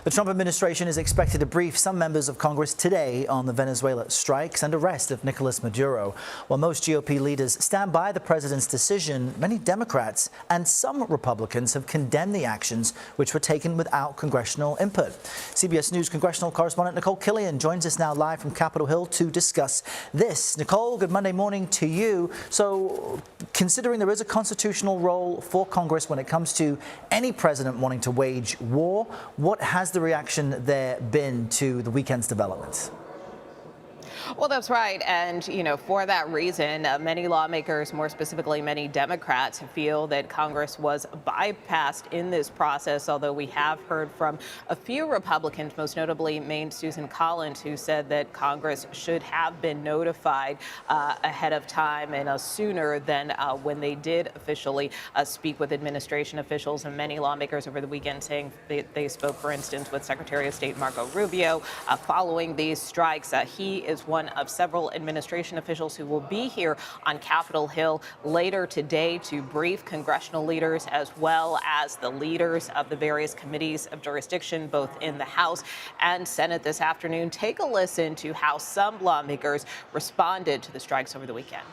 The Trump administration is expected to brief some members of Congress today on the Venezuela strikes and arrest of Nicolás Maduro. While most GOP leaders stand by the president's decision, many Democrats and some Republicans have condemned the actions, which were taken without congressional input. CBS News congressional correspondent Nikole Killion joins us now live from Capitol Hill to discuss this. Nikole, good Monday morning to you. So, considering there is a constitutional role for Congress when it comes to any president wanting to wage war, what has the reaction there been to the weekend's developments? Well, that's right. And, for that reason, many lawmakers, more specifically many Democrats, feel that Congress was bypassed in this process, although we have heard from a few Republicans, most notably Maine's Susan Collins, who said that Congress should have been notified ahead of time and sooner than when they did officially speak with administration officials. And many lawmakers over the weekend saying they spoke, for instance, with Secretary of State Marco Rubio following these strikes. He is one of several administration officials who will be here on Capitol Hill later today to brief congressional leaders as well as the leaders of the various committees of jurisdiction, both in the House and Senate this afternoon. Take a listen to how some lawmakers responded to the strikes over the weekend.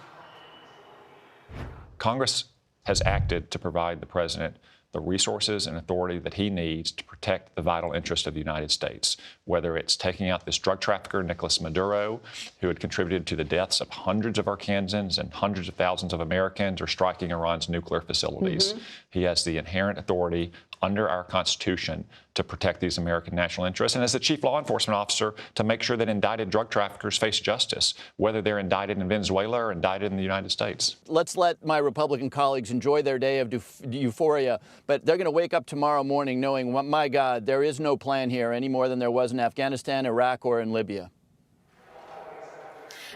Congress has acted to provide the president the resources and authority that he needs to protect the vital interests of the United States, whether it's taking out this drug trafficker, Nicolás Maduro, who had contributed to the deaths of hundreds of Arkansans and hundreds of thousands of Americans, or striking Iran's nuclear facilities. He has the inherent authority under our Constitution to protect these American national interests, and as the chief law enforcement officer, to make sure that indicted drug traffickers face justice, whether they're indicted in Venezuela or indicted in the United States. Let's let my Republican colleagues enjoy their day of euphoria, but they're going to wake up tomorrow morning knowing, my God, there is no plan here any more than there was in Afghanistan, Iraq, or in Libya.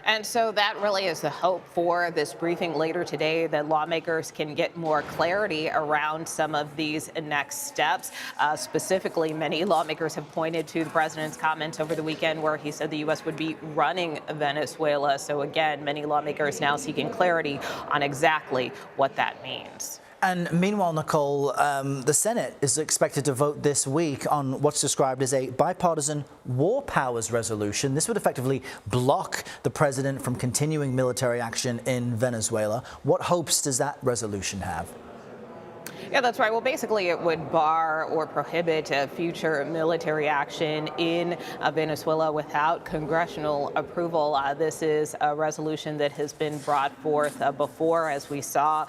And so that really is the hope for this briefing later today, that lawmakers can get more clarity around some of these next steps. Specifically, many lawmakers have pointed to the president's comments over the weekend where he said the U.S. would be running Venezuela. So again, many lawmakers now seeking clarity on exactly what that means. And meanwhile, Nikole, the Senate is expected to vote this week on what's described as a bipartisan war powers resolution. This would effectively block the president from continuing military action in Venezuela. What hopes does that resolution have? Yeah, that's right. Well, basically, it would bar or prohibit future military action in Venezuela without congressional approval. This is a resolution that has been brought forth before, as we saw,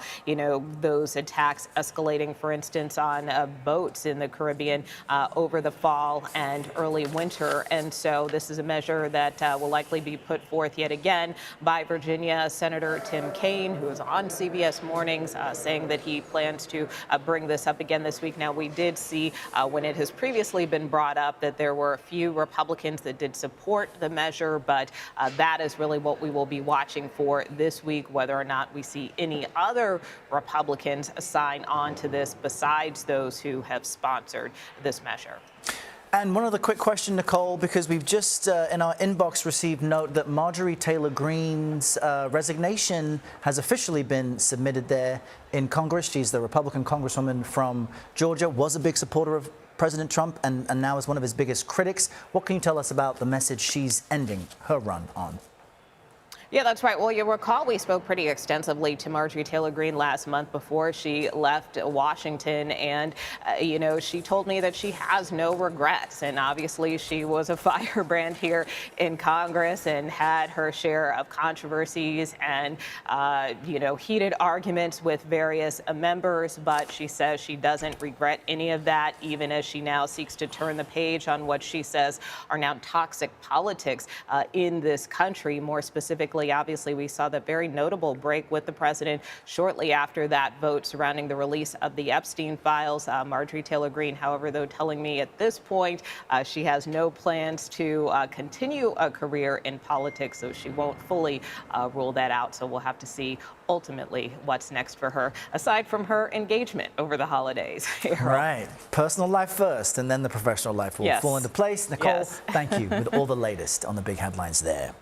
those attacks escalating, for instance, on boats in the Caribbean over the fall and early winter. And so this is a measure that will likely be put forth yet again by Virginia Senator Tim Kaine, who is on CBS Mornings, saying that he plans to bring this up again this week. Now, we did see when it has previously been brought up that there were a few Republicans that did support the measure, but that is really what we will be watching for this week, whether or not we see any other Republicans sign on to this besides those who have sponsored this measure. And one other quick question, Nikole, because we've just in our inbox received note that Marjorie Taylor Greene's resignation has officially been submitted there in Congress. She's the Republican congresswoman from Georgia, was a big supporter of President Trump, and now is one of his biggest critics. What can you tell us about the message she's ending her run on? Yeah, that's right. Well, you recall we spoke pretty extensively to Marjorie Taylor Greene last month before she left Washington. And, she told me that she has no regrets. And obviously, she was a firebrand here in Congress and had her share of controversies and, heated arguments with various members. But she says she doesn't regret any of that, even as she now seeks to turn the page on what she says are now toxic politics in this country. More specifically, obviously, we saw that very notable break with the president shortly after that vote surrounding the release of the Epstein files. Marjorie Taylor Greene, however, though, telling me at this point she has no plans to continue a career in politics, so she won't fully rule that out. So we'll have to see ultimately what's next for her, aside from her engagement over the holidays. Right. Personal life first, and then the professional life will fall into place. Nikole, thank you with all the latest on the big headlines there.